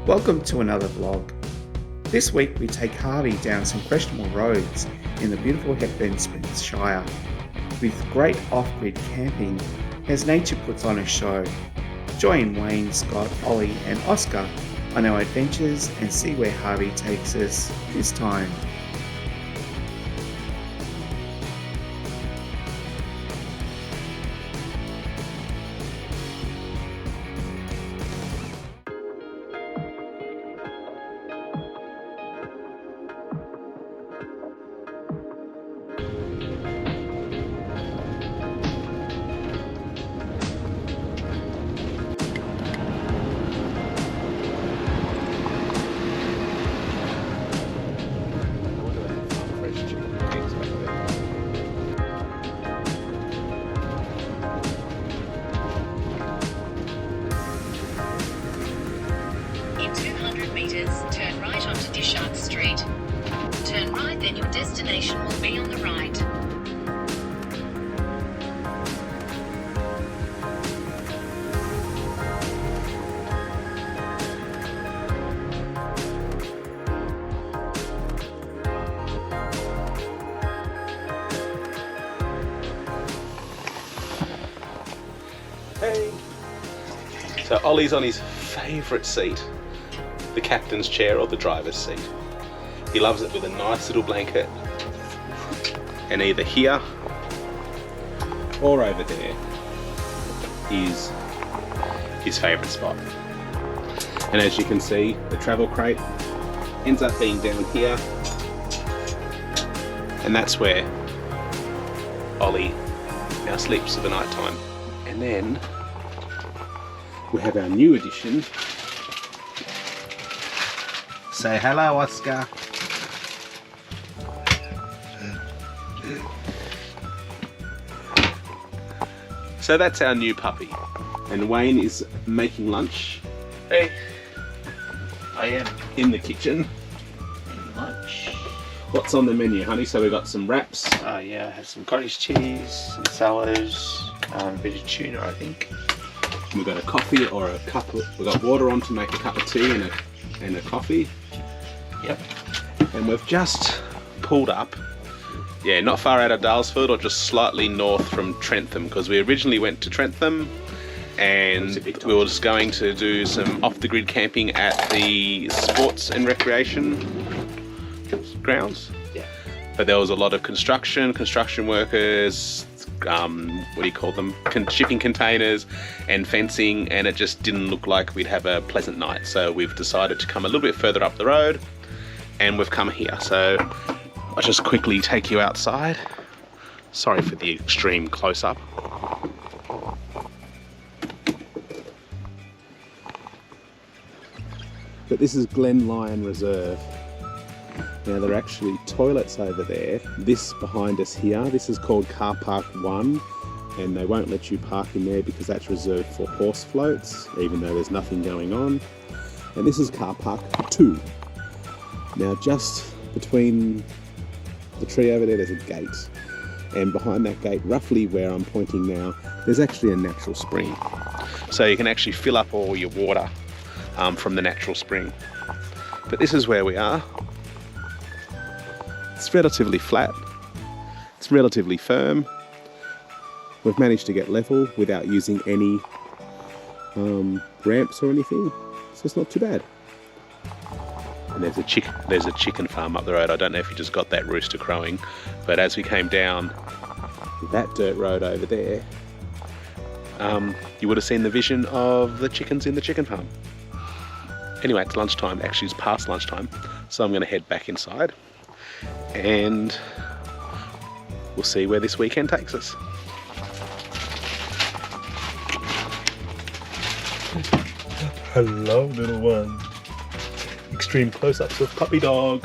Welcome to another vlog. This week we take Harvey down some questionable roads in the beautiful HEPBURN Shire. With great off-grid camping as nature puts on a show. Join Wayne, Scott, Ollie and Oscar on our adventures and see where Harvey takes us this time. Turn right onto Dishart Street. Turn right, then your destination will be on the right. Hey! So Ollie's on his favourite seat. The captain's chair or the driver's seat. He loves it with a nice little blanket, and either here or over there is his favourite spot. And as you can see, the travel crate ends up being down here, and that's where Ollie now sleeps for the night time. And then we have our new addition. Say hello, Oscar. So that's our new puppy. And Wayne is making lunch. Hey, I am in the kitchen. lunch. What's on the menu, honey? So we've got some wraps. Yeah, I have some cottage cheese, some salads, a bit of tuna I think. We've got a coffee or a cup of, we've got water on to make a cup of tea and a coffee. Yep. And we've just pulled up, yeah, not far out of Dalesford or just slightly north from Trentham, because we originally went to Trentham and we were just going to do some off-the-grid camping at the sports and recreation grounds. Yeah. But there was a lot of construction workers, what do you call them, shipping containers and fencing, and it just didn't look like we'd have a pleasant night. So we've decided to come a little bit further up the road, and we've come here. So I'll just quickly take you outside. Sorry for the extreme close-up. But this is Glen Lyon Reserve. Now there are actually toilets over there. This behind us here, this is called Car Park 1, and they won't let you park in there because that's reserved for horse floats, even though there's nothing going on. And this is Car Park 2. Now just between the tree over there, there's a gate. And behind that gate, roughly where I'm pointing now, there's actually a natural spring. So you can actually fill up all your water from the natural spring. But this is where we are. It's relatively flat. It's relatively firm. We've managed to get level without using any ramps or anything. So it's not too bad. And there's a chicken farm up the road. I don't know if you just got that rooster crowing, but as we came down that dirt road over there, you would have seen the vision of the chickens in the chicken farm. Anyway, it's lunchtime. Actually, it's past lunchtime, so I'm going to head back inside, and we'll see where this weekend takes us. Hello, little one. Extreme close-ups of puppy dog.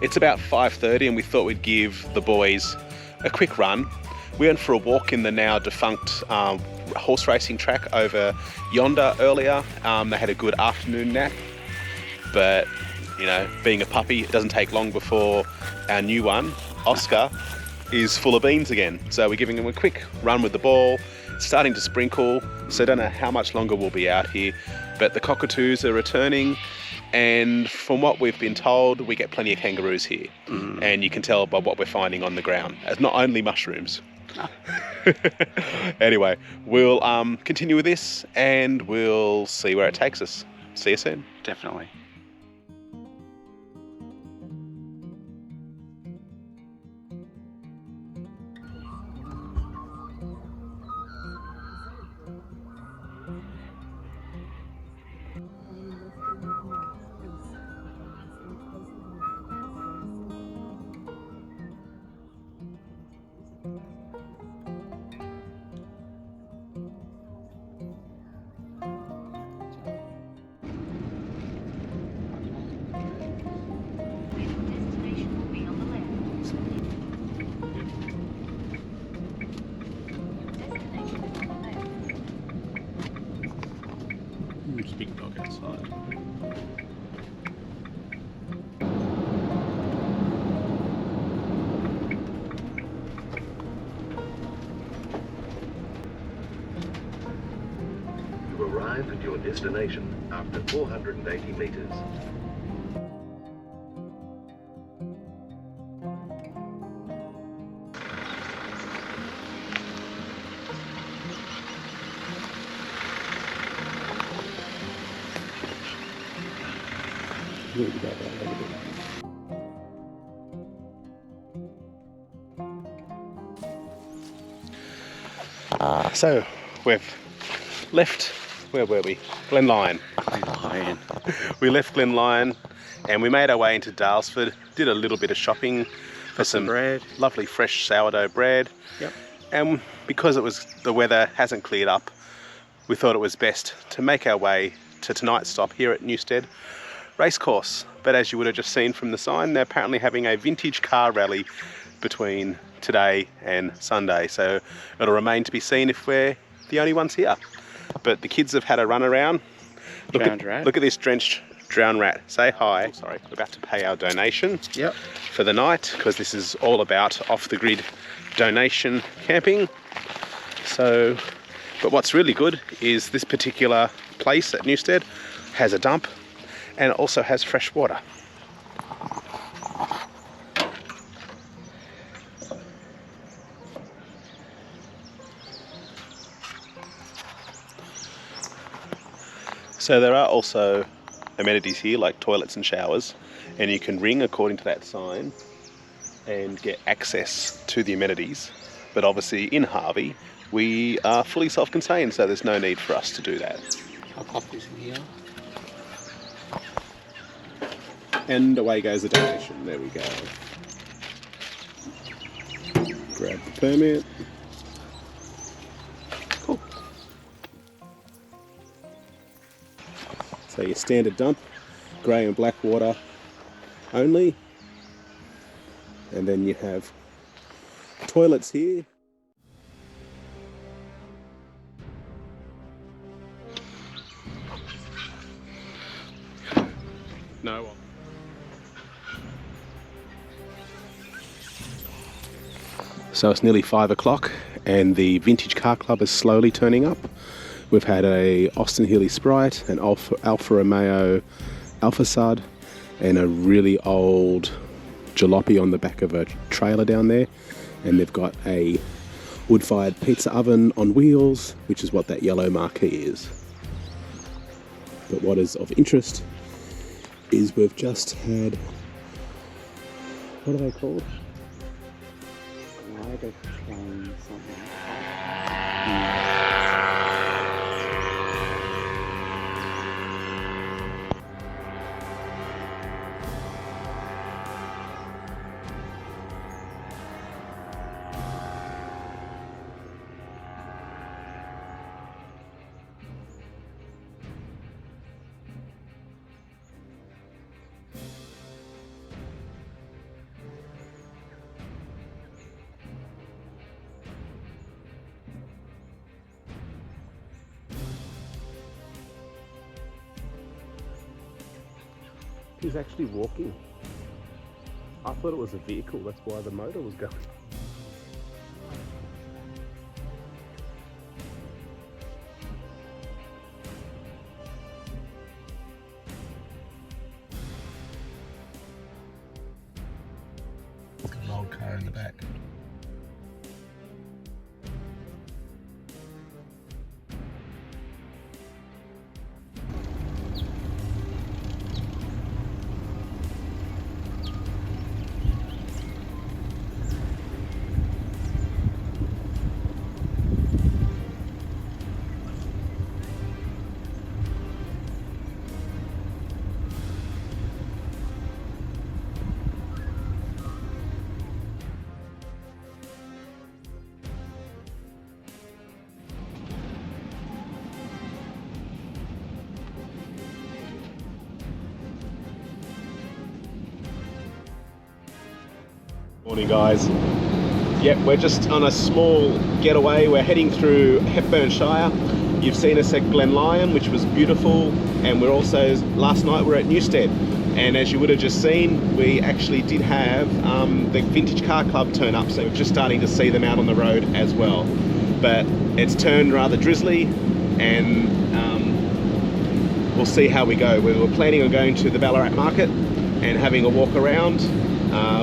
It's about 5:30 and we thought we'd give the boys a quick run. We went for a walk in the now defunct horse racing track over yonder earlier. They had a good afternoon nap, but you know, being a puppy, it doesn't take long before our new one, Oscar, is full of beans again. So we're giving him a quick run with the ball. It's starting to sprinkle, so I don't know how much longer we'll be out here, but the cockatoos are returning, and from what we've been told, we get plenty of kangaroos here. And you can tell by what we're finding on the ground. It's not only mushrooms. Anyway, we'll continue with this and we'll see where it takes us. See you soon. Definitely. Destination will be on the left. Destination is on the left. There's a big dog outside. You arrive at your destination after 480 meters. So we've left, where were we? Glen Lyon. Lyon. We left Glen Lyon and we made our way into Dalesford, did a little bit of shopping for some bread. lovely fresh sourdough bread. Yep. And because the weather hasn't cleared up, we thought it was best to make our way to tonight's stop here at Newstead Racecourse. But as you would have just seen from the sign, they're apparently having a vintage car rally between today and Sunday. So it'll remain to be seen if we're the only ones here. But the kids have had a run around. Look at this drenched drowned rat. Say hi. Oh, sorry, we're about to pay our donation for the night, because this is all about off-the-grid donation camping. So, but what's really good is this particular place at Newstead has a dump and it also has fresh water. So there are also amenities here like toilets and showers, and you can ring according to that sign and get access to the amenities. But obviously in Harvey we are fully self-contained, so there's no need for us to do that. I'll pop this in here. And away goes the donation. There we go. Grab the permit. Cool. So your standard dump, grey and black water only. And then you have toilets here. No one. So it's nearly 5 o'clock and the Vintage Car Club is slowly turning up. We've had a Austin Healey Sprite, an Alfa Romeo Alfa Sud, and a really old jalopy on the back of a trailer down there. And they've got a wood-fired pizza oven on wheels, which is what that yellow marquee is. But what is of interest is we've just had, what are they called? He's actually walking. I thought it was a vehicle, that's why the motor was going. It's got an old car in the back. Morning guys. Yep, we're just on a small getaway. We're heading through HEPBURN Shire. You've seen us at Glen, Lyon, which was beautiful, and we're also, last night we're at Newstead, and as you would have just seen, we actually did have the Vintage Car Club turn up, so we're just starting to see them out on the road as well. But it's turned rather drizzly, and we'll see how we go. We were planning on going to the Ballarat market and having a walk around.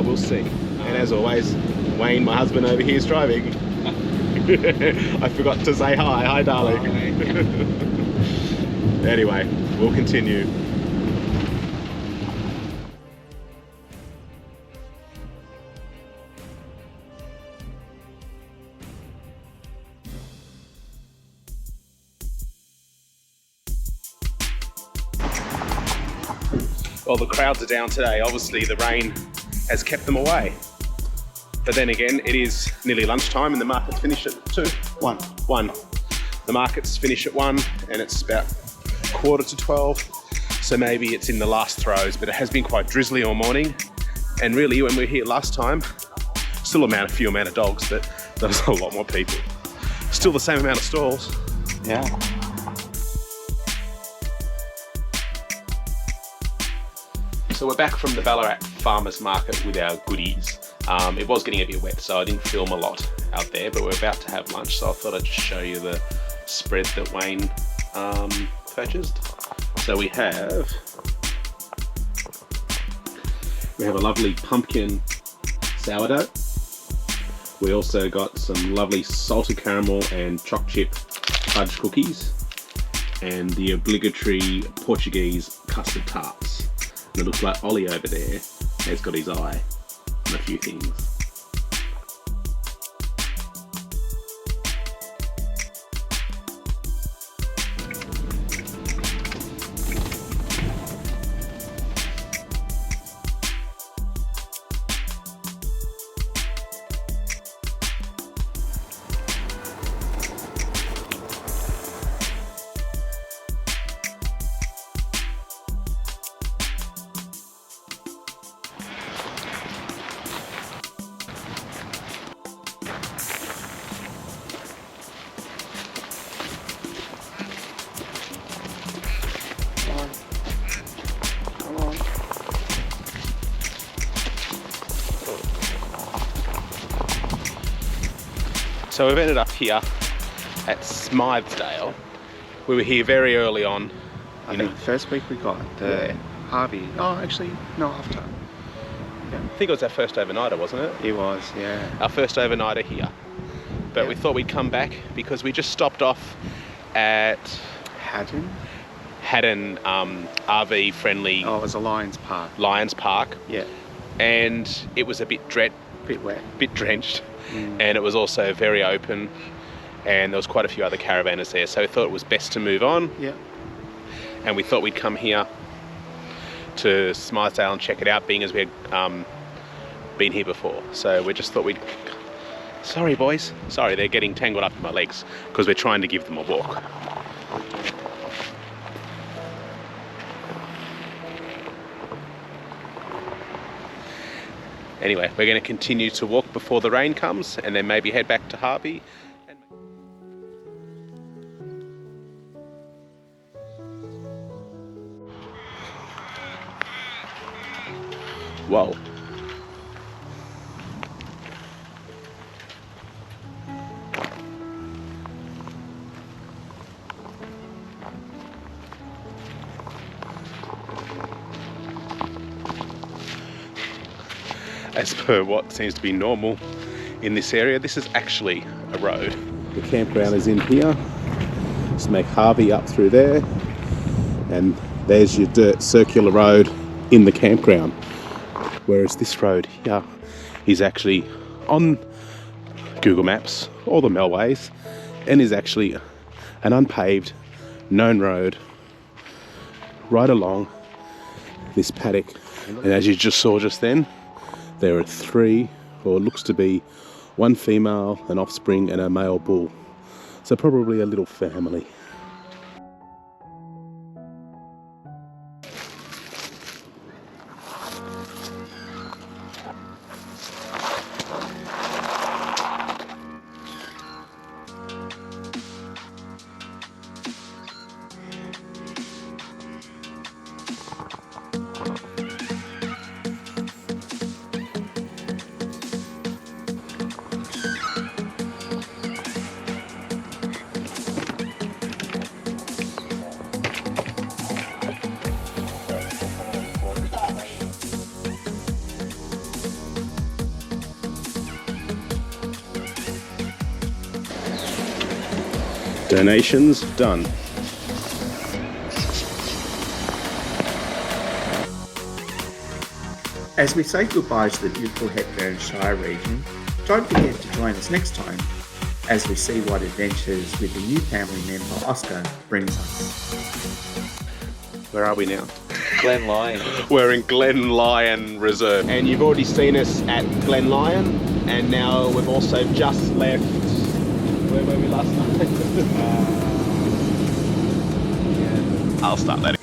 We'll see. And as always, Wayne, my husband over here, is driving. I forgot to say hi. Hi, darling. Hi. Anyway, we'll continue. Well, the crowds are down today. Obviously, the rain has kept them away. But then again, it is nearly lunchtime and the markets finish at 2. 1. The markets finish at 1 and it's about 11:45. So maybe it's in the last throes, but it has been quite drizzly all morning. And really, when we were here last time, still a few amount of dogs, but there was a lot more people. Still the same amount of stalls. Yeah. So we're back from the Ballarat Farmers Market with our goodies. It was getting a bit wet, so I didn't film a lot out there, but we're about to have lunch, so I thought I'd just show you the spread that Wayne purchased. So we have a lovely pumpkin sourdough. We also got some lovely salted caramel and choc chip fudge cookies, and the obligatory Portuguese custard tarts. And it looks like Ollie over there has got his eye on a few things. So we've ended up here at Smythedale. We were here very early on. I think the first week we got the Harvey. Oh, actually, no, after. I think it was our first overnighter, wasn't it? It was, yeah. Our first overnighter here. But we thought we'd come back because we just stopped off at Haddon, RV friendly. Oh, it was a Lions Park. Lions Park. Yeah. And it was a bit Bit wet. bit drenched. And it was also very open, and there was quite a few other caravanners there, so we thought it was best to move on. Yeah. And we thought we'd come here to Smythedale and check it out, being as we had been here before. So we just thought we'd... Sorry boys, sorry, they're getting tangled up in my legs because we're trying to give them a walk. Anyway, we're going to continue to walk before the rain comes and then maybe head back to Harvey. Whoa. As per what seems to be normal in this area, this is actually a road. The campground is in here. Just make Harvey up through there, and there's your dirt circular road in the campground. Whereas this road here is actually on Google Maps or the Melways and is actually an unpaved, known road right along this paddock. And as you just saw just then, there are 3, or looks to be 1 female, an offspring and a male bull. So probably a little family. Donations done. As we say goodbye to the beautiful HEPBURN Shire region, don't forget to join us next time as we see what adventures with the new family member Oscar brings us. Where are we now? Glen, Lyon. We're in Glen Lyon Reserve. And you've already seen us at Glen Lyon, and now we've also just left. Where were we last night? I'll start that.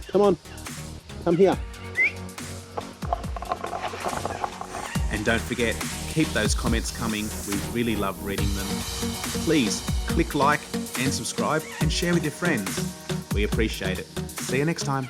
Come on, come here. And don't forget, keep those comments coming. We really love reading them. Please click like and subscribe and share with your friends. We appreciate it. See you next time.